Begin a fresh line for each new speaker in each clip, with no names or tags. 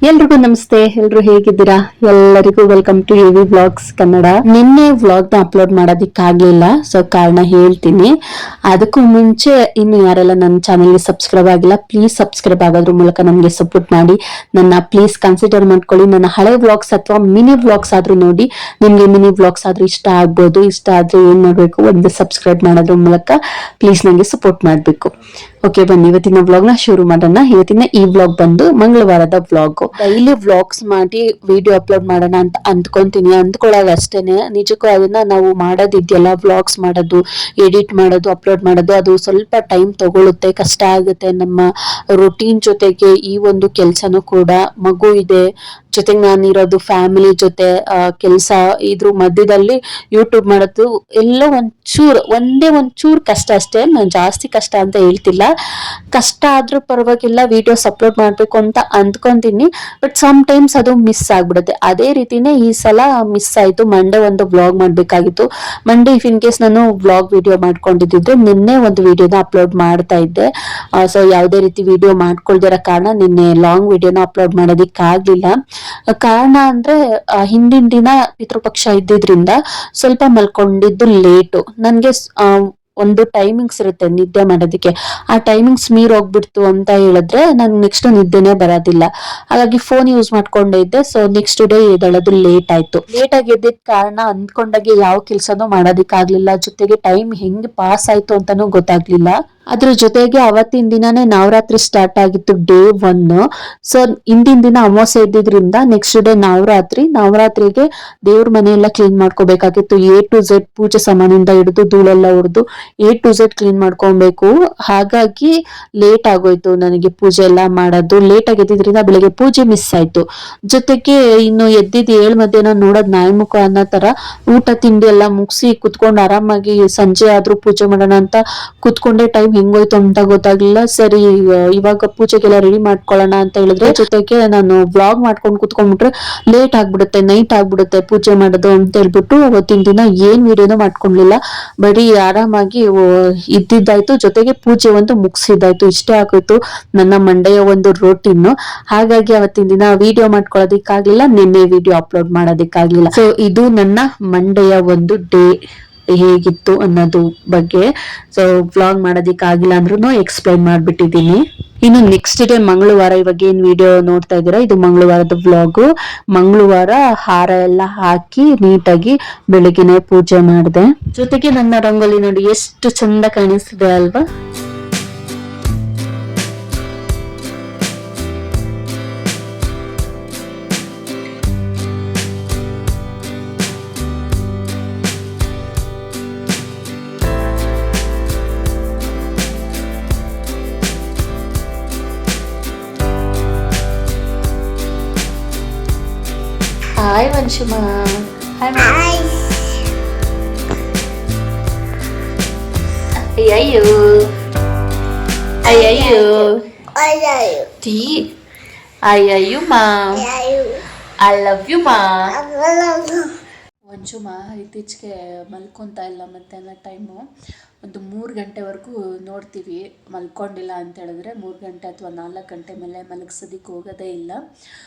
ಎಲ್ರಿಗೂ ನಮಸ್ತೆ. ಎಲ್ರು ಹೇಗಿದ್ದೀರಾ? ಎಲ್ಲರಿಗೂ welcome to UV vlogs Kannada. ನಿನ್ನೆ ವ್ಲಾಗ್ ನ ಅಪ್ಲೋಡ್ ಮಾಡೋದಿಕ್ಕಾಗ್ಲಿಲ್ಲ, ಸೊ ಕಾರಣ ಹೇಳ್ತೀನಿ. ಅದಕ್ಕೂ ಮುಂಚೆ ಇನ್ನು ಯಾರೆಲ್ಲ ನನ್ನ ಚಾನೆಲ್ಗೆ ಸಬ್ಸ್ಕ್ರೈಬ್ ಆಗಿಲ್ಲ, ಪ್ಲೀಸ್ ಸಬ್ಸ್ಕ್ರೈಬ್ ಆಗೋದ್ರ ಮೂಲಕ ನಮ್ಗೆ ಸಪೋರ್ಟ್ ಮಾಡಿ. ನನ್ನ ಪ್ಲೀಸ್ ಕನ್ಸಿಡರ್ ಮಾಡ್ಕೊಳ್ಳಿ. ನನ್ನ ಹಳೆ ವ್ಲಾಗ್ಸ್ ಅಥವಾ ಮಿನಿ ವ್ಲಾಗ್ಸ್ ಆದ್ರೂ ನೋಡಿ. ನಿಮ್ಗೆ ಮಿನಿ ವ್ಲಾಗ್ಸ್ ಆದ್ರೂ ಇಷ್ಟ ಆಗ್ಬೋದು. ಇಷ್ಟ ಆದ್ರೆ ಏನ್ ಮಾಡ್ಬೇಕು, ಒಂದು ಸಬ್ಸ್ಕ್ರೈಬ್ ಮಾಡೋದ್ರ ಮೂಲಕ ಪ್ಲೀಸ್ ನಂಗೆ ಸಪೋರ್ಟ್ ಮಾಡ್ಬೇಕು. ಓಕೆ, ಬನ್ನಿ ಇವತ್ತಿನ ವ್ಲಾಗ್ ನ ಶುರು ಮಾಡೋಣ. ಇವತ್ತಿನ ಈ ವ್ಲಾಗ್ ಬಂದು ಮಂಗಳವಾರದ ವ್ಲಾಗ್. ಡೈಲಿ ವ್ಲಾಗ್ಸ್ ಮಾಡಿ ವಿಡಿಯೋ ಅಪ್ಲೋಡ್ ಮಾಡೋಣ ಅಂತ ಅಂದ್ಕೊಂತೀನಿ. ಅಂದ್ಕೊಳ್ಳೋದು ಅಷ್ಟೇನೆ. ನಿಜಕ್ಕೂ ಅದನ್ನ ನಾವು ಮಾಡೋದಿದೆಯಲ್ಲ, ವ್ಲಾಗ್ಸ್ ಮಾಡೋದು, ಎಡಿಟ್ ಮಾಡೋದು, ಅಪ್ಲೋಡ್ ಮಾಡೋದು, ಅದು ಸ್ವಲ್ಪ ಟೈಮ್ ತಗೊಳುತ್ತೆ, ಕಷ್ಟ ಆಗುತ್ತೆ. ನಮ್ಮ ರೊಟೀನ್ ಜೊತೆಗೆ ಈ ಒಂದು ಕೆಲ್ಸನೂ ಕೂಡ, ಮಗು ಇದೆ ಜೊತೆಗೆ ನಾನಿರೋದು, ಫ್ಯಾಮಿಲಿ ಜೊತೆ ಕೆಲಸ, ಇದ್ರ ಮಧ್ಯದಲ್ಲಿ ಯೂಟ್ಯೂಬ್ ಮಾಡೋದು ಎಲ್ಲ ಒಂದೇ ಒಂಚೂರು ಕಷ್ಟ ಅಷ್ಟೇ. ನಾನು ಜಾಸ್ತಿ ಕಷ್ಟ ಅಂತ ಹೇಳ್ತಿಲ್ಲ, ಕಷ್ಟ ಆದ್ರೂ ಪರವಾಗಿಲ್ಲ, ವಿಡಿಯೋಸ್ ಅಪ್ಲೋಡ್ ಮಾಡ್ಬೇಕು ಅಂತ ಅಂದ್ಕೊಂತೀನಿ. ಬಟ್ ಸಮ್ ಟೈಮ್ಸ್ ಅದು ಮಿಸ್ ಆಗ್ಬಿಡುತ್ತೆ. ಅದೇ ರೀತಿನೇ ಈ ಸಲ ಮಿಸ್ ಆಯ್ತು. ಮಂಡೇ ಒಂದು ವ್ಲಾಗ್ ಮಾಡ್ಬೇಕಾಗಿತ್ತು. ಮಂಡೇ ಇಫ್ ಇನ್ ಕೇಸ್ ನಾನು ವ್ಲಾಗ್ ವಿಡಿಯೋ ಮಾಡ್ಕೊಂಡಿದ್ದಿದ್ರೆ ನಿನ್ನೆ ಒಂದು ವಿಡಿಯೋನ ಅಪ್ಲೋಡ್ ಮಾಡ್ತಾ ಇದ್ದೆ. ಸೊ ಯಾವುದೇ ರೀತಿ ವಿಡಿಯೋ ಮಾಡ್ಕೊಳ್ದಿರೋ ಕಾರಣ ನಿನ್ನೆ ಲಾಂಗ್ ವಿಡಿಯೋನ ಅಪ್ಲೋಡ್ ಮಾಡೋದಿಕ್ಕಾಗ್ಲಿಲ್ಲ. ಕಾರಣ ಅಂದ್ರೆ ಹಿಂದಿನ ದಿನ ಪಿತೃಪಕ್ಷ ಇದ್ದಿದ್ರಿಂದ ಸ್ವಲ್ಪ ಮಲ್ಕೊಂಡಿದ್ದು ಲೇಟು. ನನ್ಗೆ ಒಂದು ಟೈಮಿಂಗ್ಸ್ ಇರುತ್ತೆ ನಿದ್ದೆ ಮಾಡೋದಕ್ಕೆ. ಆ ಟೈಮಿಂಗ್ಸ್ ಮೀರ್ ಹೋಗ್ಬಿಡ್ತು ಅಂತ ಹೇಳಿದ್ರೆ ನನ್ ನೆಕ್ಸ್ಟ್ ನಿದ್ದೆನೆ ಬರೋದಿಲ್ಲ. ಹಾಗಾಗಿ ಫೋನ್ ಯೂಸ್ ಮಾಡ್ಕೊಂಡೇ ಇದ್ದೆ. ಸೊ ನೆಕ್ಸ್ಟ್ ಡೇ ಎದ್ದೇಳೋದು ಲೇಟ್ ಆಯ್ತು. ಲೇಟ್ ಆಗಿ ಎದ್ದಿದ್ ಕಾರಣ ಅಂದ್ಕೊಂಡಾಗೆ ಯಾವ ಕೆಲ್ಸನೂ ಮಾಡೋದಿಕ್ಕಾಗ್ಲಿಲ್ಲ. ಜೊತೆಗೆ ಟೈಮ್ ಹೆಂಗ್ ಪಾಸ್ ಆಯ್ತು ಅಂತಾನೂ ಗೊತ್ತಾಗ್ಲಿಲ್ಲ. ಅದ್ರ ಜೊತೆಗೆ ಅವತ್ತಿನ ದಿನಾನೇ ನವರಾತ್ರಿ ಸ್ಟಾರ್ಟ್ ಆಗಿತ್ತು, ಡೇ 1. ಸೊ ಹಿಂದಿನ ದಿನ ಅಮಾವಾಸ್ಯೆ ಇದ್ದಿದ್ರಿಂದ ನೆಕ್ಸ್ಟ್ ಡೇ ನವರಾತ್ರಿಗೆ ದೇವ್ರ ಮನೆಯೆಲ್ಲ ಕ್ಲೀನ್ ಮಾಡ್ಕೋಬೇಕಾಗಿತ್ತು. A to Z ಪೂಜೆ ಸಾಮಾನಿಂದ ಹಿಡಿದು ಧೂಳೆಲ್ಲ ಹೊಡೆದು A to Z ಕ್ಲೀನ್ ಮಾಡ್ಕೊಬೇಕು. ಹಾಗಾಗಿ ಲೇಟ್ ಆಗೋಯ್ತು ನನಗೆ ಪೂಜೆ ಎಲ್ಲ ಮಾಡೋದು. ಲೇಟ್ ಆಗಿ ಎದ್ದಿದ್ರಿಂದ ಬೆಳಿಗ್ಗೆ ಪೂಜೆ ಮಿಸ್ ಆಯ್ತು. ಜೊತೆಗೆ ಇನ್ನು ಎದ್ದಿದ್ದು 7 ಮಧ್ಯಾಹ್ನ ನೋಡೋದ್ ನಾಯಿ ಮುಖ ಅನ್ನೋ ತರ ಊಟ ತಿಂಡಿ ಎಲ್ಲ ಮುಗಿಸಿ ಕುತ್ಕೊಂಡು ಆರಾಮಾಗಿ ಸಂಜೆ ಆದ್ರೂ ಪೂಜೆ ಮಾಡೋಣ ಅಂತ ಕುತ್ಕೊಂಡೆ. ಟೈಮ್ ಹೆಂಗೋಯ್ತು ಅಂತ ಗೊತ್ತಾಗ್ಲಿಲ್ಲ. ಸರಿ ಇವಾಗ ಪೂಜೆಗೆಲ್ಲ ರೆಡಿ ಮಾಡ್ಕೊಳ್ಳೋಣ ಅಂತ ಹೇಳಿದ್ರೆ, ಜೊತೆಗೆ ನಾನು ವ್ಲಾಗ್ ಮಾಡ್ಕೊಂಡು ಕುತ್ಕೊಂಡ್ಬಿಟ್ರೆ ಲೇಟ್ ಆಗ್ಬಿಡುತ್ತೆ, ನೈಟ್ ಆಗ್ಬಿಡುತ್ತೆ ಪೂಜೆ ಮಾಡೋದು ಅಂತ ಹೇಳ್ಬಿಟ್ಟು ಅವತ್ತಿನ ದಿನ ಏನ್ ವಿಡಿಯೋನು ಮಾಡ್ಕೊಂಡ್ಲಿಲ್ಲ. ಬರೀ ಆರಾಮಾಗಿ ಇದ್ದಿದ್ದಾಯ್ತು, ಜೊತೆಗೆ ಪೂಜೆ ಒಂದು ಮುಗಿಸಿದ್ದಾಯ್ತು. ಇಷ್ಟೇ ಆಗೋಯ್ತು ನನ್ನ ಮಂಡೆಯ ಒಂದು ರೋಟೀನ್. ಹಾಗಾಗಿ ಅವತ್ತಿನ ದಿನ ವಿಡಿಯೋ ಮಾಡ್ಕೊಳ್ಳೋದಿಕ್ಕಾಗ್ಲಿಲ್ಲ, ನಿನ್ನೆ ವಿಡಿಯೋ ಅಪ್ಲೋಡ್ ಮಾಡೋದಿಕ್ಕಾಗ್ಲಿಲ್ಲ. ಸೊ ಇದು ನನ್ನ ಮಂಡೆಯ ಒಂದು ಡೇ ಹೇಗಿತ್ತು ಅನ್ನೋದು ಬಗ್ಗೆ. ಸೊ ವ್ಲಾಗ್ ಮಾಡೋದಿಕ್ಕಾಗಿಲ್ಲ ಅಂದ್ರೂ ಎಕ್ಸ್ಪ್ಲೈನ್ ಮಾಡ್ಬಿಟ್ಟಿದೀನಿ. ಇನ್ನು ನೆಕ್ಸ್ಟ್ ಡೇ ಮಂಗಳವಾರ, ಇವಾಗ ಏನ್ ವಿಡಿಯೋ ನೋಡ್ತಾ ಇದ್ದೀರಾ ಇದು ಮಂಗಳವಾರದ ವ್ಲಾಗು. ಮಂಗಳವಾರ ಹಾರ ಎಲ್ಲ ಹಾಕಿ ನೀಟಾಗಿ ಬೆಳಗಿನ ಪೂಜೆ ಮಾಡಿದೆ. ಜೊತೆಗೆ ನನ್ನ ರಂಗೋಲಿ ನೋಡಿ ಎಷ್ಟು ಚಂದ ಕಾಣಿಸ್ತಿದೆ ಅಲ್ವಾ. ಹಾಯ್ ವಂಶುಮಾ. ಹಾಯ್. ಅಯ್ಯಯ್ಯೋ ಅಯ್ಯಯ್ಯೋ ಟೀ. ಅಯ್ಯಯ್ಯೋ ಮಾ, ಐ ಲವ್ ಯು ಮಾ. ವಂಶುಮಾ ಇತ್ತೀಚೆಗೆ ಮಲ್ಕೊಂತಾ ಇಲ್ಲ. ಮಧ್ಯಾಹ್ನ ಟೈಮು ಒಂದು 3 ಗಂಟೆವರೆಗೂ ನೋಡ್ತೀವಿ. ಮಲ್ಕೊಂಡಿಲ್ಲ ಅಂತ ಹೇಳಿದ್ರೆ 3 ಗಂಟೆ ಅಥವಾ 4 ಗಂಟೆ ಮೇಲೆ ಮಲಗಿಸೋದಕ್ಕೆ ಹೋಗೋದೇ ಇಲ್ಲ.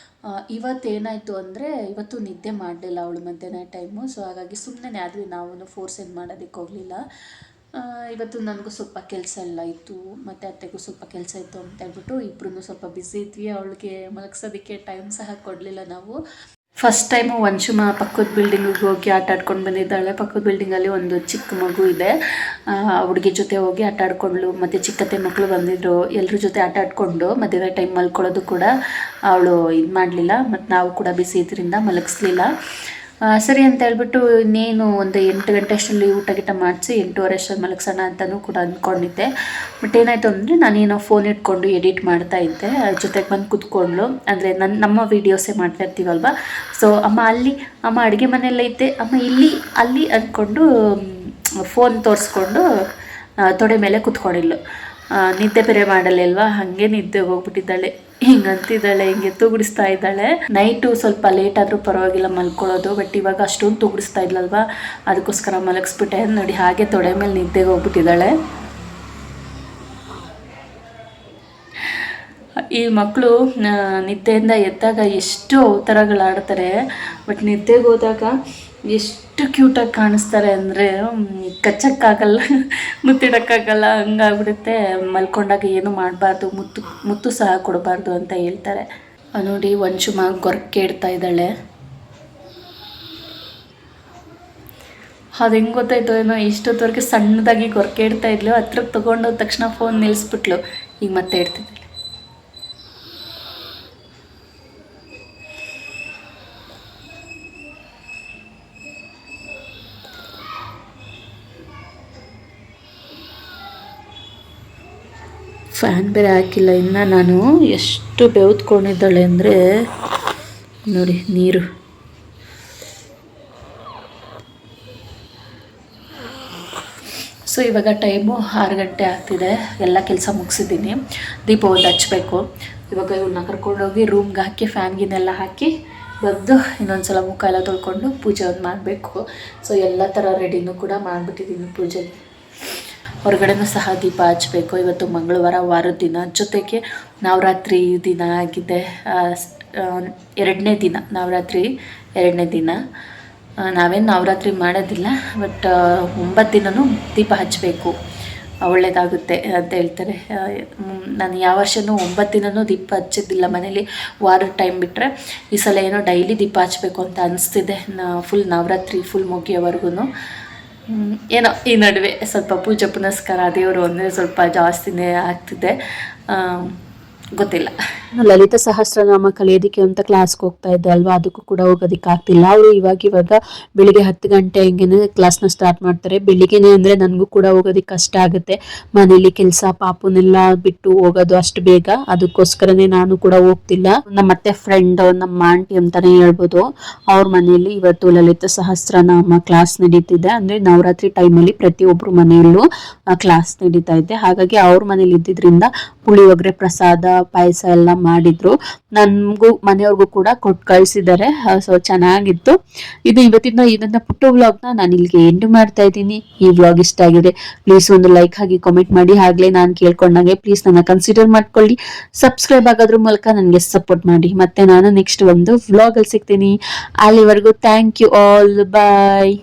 ಇವತ್ತೇನಾಯಿತು ಅಂದರೆ, ಇವತ್ತು ನಿದ್ದೆ ಮಾಡಲಿಲ್ಲ ಅವಳು ಮಧ್ಯಾಹ್ನ ಟೈಮು. ಸೊ ಹಾಗಾಗಿ ಸುಮ್ಮನೆ ಆದ್ವಿ, ನಾವು ಫೋರ್ಸ್ ಏನು ಮಾಡೋದಕ್ಕೆ ಹೋಗಲಿಲ್ಲ. ಇವತ್ತು ನನಗೂ ಸ್ವಲ್ಪ ಕೆಲಸ ಎಲ್ಲ ಇತ್ತು, ಮತ್ತು ಅತ್ತೆಗೂ ಸ್ವಲ್ಪ ಕೆಲಸ ಇತ್ತು ಅಂತ ಹೇಳ್ಬಿಟ್ಟು ಇಬ್ಬರೂ ಸ್ವಲ್ಪ ಬ್ಯುಸಿ ಇದ್ವಿ. ಅವಳಿಗೆ ಮಲಗಿಸೋದಕ್ಕೆ ಟೈಮ್ ಸಹ ಕೊಡಲಿಲ್ಲ ನಾವು. ಫಸ್ಟ್ ಟೈಮು ವಂಶುಮಾ ಪಕ್ಕದ ಬಿಲ್ಡಿಂಗಿಗೆ ಹೋಗಿ ಆಟ ಆಡ್ಕೊಂಡು ಬಂದಿದ್ದಾಳೆ. ಪಕ್ಕದ ಬಿಲ್ಡಿಂಗಲ್ಲಿ ಒಂದು ಚಿಕ್ಕ ಮಗು ಇದೆ, ಹುಡುಗಿ ಜೊತೆ ಹೋಗಿ ಆಟ ಆಡ್ಕೊಂಡ್ಳು. ಮತ್ತು ಚಿಕ್ಕತ್ತೆ ಮಕ್ಕಳು ಬಂದಿದ್ರು, ಎಲ್ಲರ ಜೊತೆ ಆಟ ಆಡ್ಕೊಂಡು ಮಧ್ಯಾಹ್ನ ಟೈಮ್ ಮಲ್ಕೊಳ್ಳೋದು ಕೂಡ ಅವಳು ಇದು ಮಾಡಲಿಲ್ಲ. ಮತ್ತು ನಾವು ಕೂಡ ಬಿಸಿ ಇದರಿಂದ ಮಲಗಿಸ್ಲಿಲ್ಲ. ಸರಿ ಅಂತ ಹೇಳ್ಬಿಟ್ಟು ಇನ್ನೇನು ಒಂದು 8 ಗಂಟೆ ಅಷ್ಟರಲ್ಲಿ ಊಟ ಗಿಟ ಮಾಡಿಸಿ 8:30 ಅಷ್ಟರಲ್ಲಿ ಮಲಗಿಸೋಣ ಅಂತಲೂ ಕೂಡ ಅಂದ್ಕೊಂಡಿದ್ದೆ. ಬಟ್ ಏನಾಯಿತು ಅಂದರೆ ನಾನೇನೋ ಫೋನ್ ಇಟ್ಕೊಂಡು ಎಡಿಟ್ ಮಾಡ್ತಾ ಇದ್ದೆ. ಜೊತೆಗೆ ಬಂದು ಕೂತ್ಕೊಂಡ್ಳು. ಅಂದರೆ ನಮ್ಮ ವೀಡಿಯೋಸೇ ಮಾಡ್ತಾ ಇರ್ತೀವಲ್ವ. ಸೊ ಅಮ್ಮ ಅಡುಗೆ ಮನೆಯಲ್ಲೈತೆ, ಅಮ್ಮ ಅಲ್ಲಿ ಅಂದ್ಕೊಂಡು ಫೋನ್ ತೋರಿಸ್ಕೊಂಡು ತೊಡೆ ಮೇಲೆ ಕೂತ್ಕೊಂಡಿದ್ಲು. ನಿದ್ದೆ ಬೇರೆ ಮಾಡಲ್ಲ ಅಲ್ವಾ, ಹಾಗೆ ನಿದ್ದೆ ಹೋಗ್ಬಿಟ್ಟಿದ್ದಾಳೆ. ಹಿಂಗಂತಿದ್ದಾಳೆ, ಹಿಂಗೆ ತೂಗುಡಿಸ್ತಾ ಇದ್ದಾಳೆ. ನೈಟು ಸ್ವಲ್ಪ ಲೇಟ್ ಆದರೂ ಪರವಾಗಿಲ್ಲ ಮಲ್ಕೊಳ್ಳೋದು. ಬಟ್ ಇವಾಗ ಅಷ್ಟೊಂದು ತೂಗುಡಿಸ್ತಾ ಇದ್ಲಲ್ವ, ಅದಕ್ಕೋಸ್ಕರ ಮಲಗಿಸ್ಬಿಟ್ಟೆ. ನೋಡಿ ಹಾಗೆ ತೊಡೆ ಮೇಲೆ ನಿದ್ದೆಗೆ ಹೋಗ್ಬಿಟ್ಟಿದ್ದಾಳೆ.
ಈ ಮಕ್ಕಳು ನಿದ್ದೆಯಿಂದ ಎದ್ದಾಗ ಎಷ್ಟು ಅವತಾರಗಳಾಡ್ತಾರೆ, ಬಟ್ ನಿದ್ದೆಗೆ ಹೋದಾಗ ಎಷ್ಟು ಕ್ಯೂಟಾಗಿ ಕಾಣಿಸ್ತಾರೆ ಅಂದರೆ ಕಚ್ಚಕ್ಕಾಗಲ್ಲ, ಮುತ್ತಿಡೋಕ್ಕಾಗಲ್ಲ, ಹಂಗಾಗ್ಬಿಡುತ್ತೆ. ಮಲ್ಕೊಂಡಾಗ ಏನು ಮಾಡಬಾರ್ದು, ಮುತ್ತು ಸಹ ಕೊಡಬಾರ್ದು ಅಂತ ಹೇಳ್ತಾರೆ. ನೋಡಿ ವಂಶುಮ ಗೊರಕೆ ಇಡ್ತಾ ಇದ್ದಾಳೆ. ಅದು ಹೆಂಗೆ ಗೊತ್ತಾಯ್ತು ಏನೋ, ಇಷ್ಟೊತ್ತವರೆಗೆ ಸಣ್ಣದಾಗಿ ಗೊರಕೆ ಇಡ್ತಾ ಇದ್ಲು, ಹತ್ರಕ್ಕೆ ತೊಗೊಂಡೋದ ತಕ್ಷಣ ಫೋನ್ ನಿಲ್ಲಿಸ್ಬಿಟ್ಲು. ಈಗ ಮತ್ತೆ ಇಡ್ತಿದ್ದೆ. ಫ್ಯಾನ್ ಬೇರೆ ಹಾಕಿಲ್ಲ ಇನ್ನು. ನಾನು ಎಷ್ಟು ಬೆವ್ತ್ಕೊಂಡಿದ್ದಾಳೆ ಅಂದರೆ ನೋಡಿ, ನೀರು. ಸೊ ಇವಾಗ ಟೈಮು 6 ಗಂಟೆ ಆಗ್ತಿದೆ. ಎಲ್ಲ ಕೆಲಸ ಮುಗಿಸಿದ್ದೀನಿ. ದೀಪ ಒಂದು ಹಚ್ಚಬೇಕು. ಇವಾಗ ಇವನ್ನ ಕರ್ಕೊಂಡೋಗಿ ರೂಮ್ಗೆ ಹಾಕಿ ಫ್ಯಾನ್ಗಿನೆಲ್ಲ ಹಾಕಿ ಬಂದು ಇನ್ನೊಂದು ಸಲ ಮುಖ ಎಲ್ಲ ತೊಳ್ಕೊಂಡು ಪೂಜೆ ಒಂದು ಮಾಡಬೇಕು. ಸೊ ಎಲ್ಲ ಥರ ರೆಡಿನೂ ಕೂಡ ಮಾಡಿಬಿಟ್ಟಿದ್ದೀನಿ ಪೂಜೆಗೆ. ಹೊರಗಡೆನೂ ಸಹ ದೀಪ ಹಚ್ಚಬೇಕು. ಇವತ್ತು ಮಂಗಳವಾರ, ವಾರದ ದಿನ, ಜೊತೆಗೆ ನವರಾತ್ರಿ ದಿನ ಆಗಿದೆ. 2ನೇ ದಿನ, ನವರಾತ್ರಿ 2ನೇ ದಿನ. ನಾವೇನು ನವರಾತ್ರಿ ಮಾಡೋದಿಲ್ಲ, ಬಟ್ 9 ದಿನವೂ ದೀಪ ಹಚ್ಚಬೇಕು, ಒಳ್ಳೆಯದಾಗುತ್ತೆ ಅಂತ ಹೇಳ್ತಾರೆ. ನಾನು ಯಾವ ವರ್ಷವೂ 9 ದಿನವೂ ದೀಪ ಹಚ್ಚಿದ್ದಿಲ್ಲ ಮನೇಲಿ, ವಾರದ ಟೈಮ್ ಬಿಟ್ಟರೆ. ಈ ಸಲ ಏನೋ ಡೈಲಿ ದೀಪ ಹಚ್ಚಬೇಕು ಅಂತ ಅನಿಸ್ತಿದೆ, ಫುಲ್ ನವರಾತ್ರಿ ಫುಲ್ ಮುಗಿಯೋವರೆಗೂ. ಏನೋ ಈ ನಡುವೆ ಸ್ವಲ್ಪ ಪೂಜೆ ಪುನಸ್ಕಾರ ದೇವರು ಅಂದರೆ ಸ್ವಲ್ಪ ಜಾಸ್ತಿನೇ ಆಗ್ತಿದೆ, ಗೊತ್ತಿಲ್ಲ.
ಲಲಿತ ಸಹಸ್ರನಾಮ ಕಲಿಯೋದಕ್ಕೆ ಅಂತ ಕ್ಲಾಸ್ಗೆ ಹೋಗ್ತಾ ಇದ್ದೆ ಅಲ್ವಾ, ಅದಕ್ಕೂ ಕೂಡ ಹೋಗೋದಕ್ಕೆ ಆಗ್ತಿಲ್ಲ. ಅವರು ಇವಾಗ ಬೆಳಿಗ್ಗೆ 10 ಗಂಟೆ ಹಂಗೇನೆ ಕ್ಲಾಸ್ನ ಸ್ಟಾರ್ಟ್ ಮಾಡ್ತಾರೆ. ಬೆಳಿಗ್ಗೆನೆ ಅಂದರೆ ನನಗೂ ಕೂಡ ಹೋಗೋದಕ್ಕೆ ಕಷ್ಟ ಆಗುತ್ತೆ, ಮನೇಲಿ ಕೆಲಸ ಪಾಪುನೆಲ್ಲ ಬಿಟ್ಟು ಹೋಗೋದು ಅಷ್ಟು ಬೇಗ. ಅದಕ್ಕೋಸ್ಕರನೇ ನಾನು ಕೂಡ ಹೋಗ್ತಿಲ್ಲ. ನಮ್ಮ ಅತ್ತೆ ಫ್ರೆಂಡ್, ನಮ್ಮ ಆಂಟಿ ಅಂತಾನೆ ಹೇಳ್ಬೋದು, ಅವ್ರ ಮನೆಯಲ್ಲಿ ಇವತ್ತು ಲಲಿತ ಸಹಸ್ರನಾಮ ಕ್ಲಾಸ್ ನಡೀತಿದೆ. ಅಂದರೆ ನವರಾತ್ರಿ ಟೈಮಲ್ಲಿ ಪ್ರತಿಯೊಬ್ಬರು ಮನೆಯಲ್ಲೂ ಕ್ಲಾಸ್ ನಡೀತಾ ಇದೆ. ಹಾಗಾಗಿ ಅವ್ರ ಮನೇಲಿ ಇದ್ದಿದ್ರಿಂದ ಪುಳಿಯೋಗರೆ, ಪ್ರಸಾದ, ಪಾಯಸ ಎಲ್ಲ ಮಾಡಿದ್ರು. ನನ್ಗೂ ಮನೆಯವ್ರಿಗೂ ಕೂಡ ಕೊಟ್ಟು ಕಳಿಸಿದ್ದಾರೆ. ಸೊ ಚೆನ್ನಾಗಿತ್ತು. ಇದು ಇವತ್ತಿನ ಇದನ್ನ ಪುಟ್ಟ ವ್ಲಾಗ್ನ ನಾನು ಇಲ್ಲಿಗೆ ಎಂಡ್ ಮಾಡ್ತಾ ಇದ್ದೀನಿ. ಈ ವ್ಲಾಗ್ ಇಷ್ಟ ಆಗಿದೆ ಪ್ಲೀಸ್ ಒಂದು ಲೈಕ್ ಹಾಕಿ ಕಾಮೆಂಟ್ ಮಾಡಿ. ಹಾಗೆ ನಾನು ಕೇಳ್ಕೊಂಡಾಗೆ ಪ್ಲೀಸ್ ನನ್ನ ಕನ್ಸಿಡರ್ ಮಾಡ್ಕೊಳ್ಳಿ. ಸಬ್ಸ್ಕ್ರೈಬ್ ಆಗೋದ್ರ ಮೂಲಕ ನನಗೆ ಸಪೋರ್ಟ್ ಮಾಡಿ. ಮತ್ತೆ ನಾನು ನೆಕ್ಸ್ಟ್ ಒಂದು ವ್ಲಾಗ್ ಅಲ್ಲಿ ಸಿಗ್ತೀನಿ. ಅಲ್ಲಿವರೆಗೂ ಥ್ಯಾಂಕ್ ಯು ಆಲ್, ಬಾಯ್.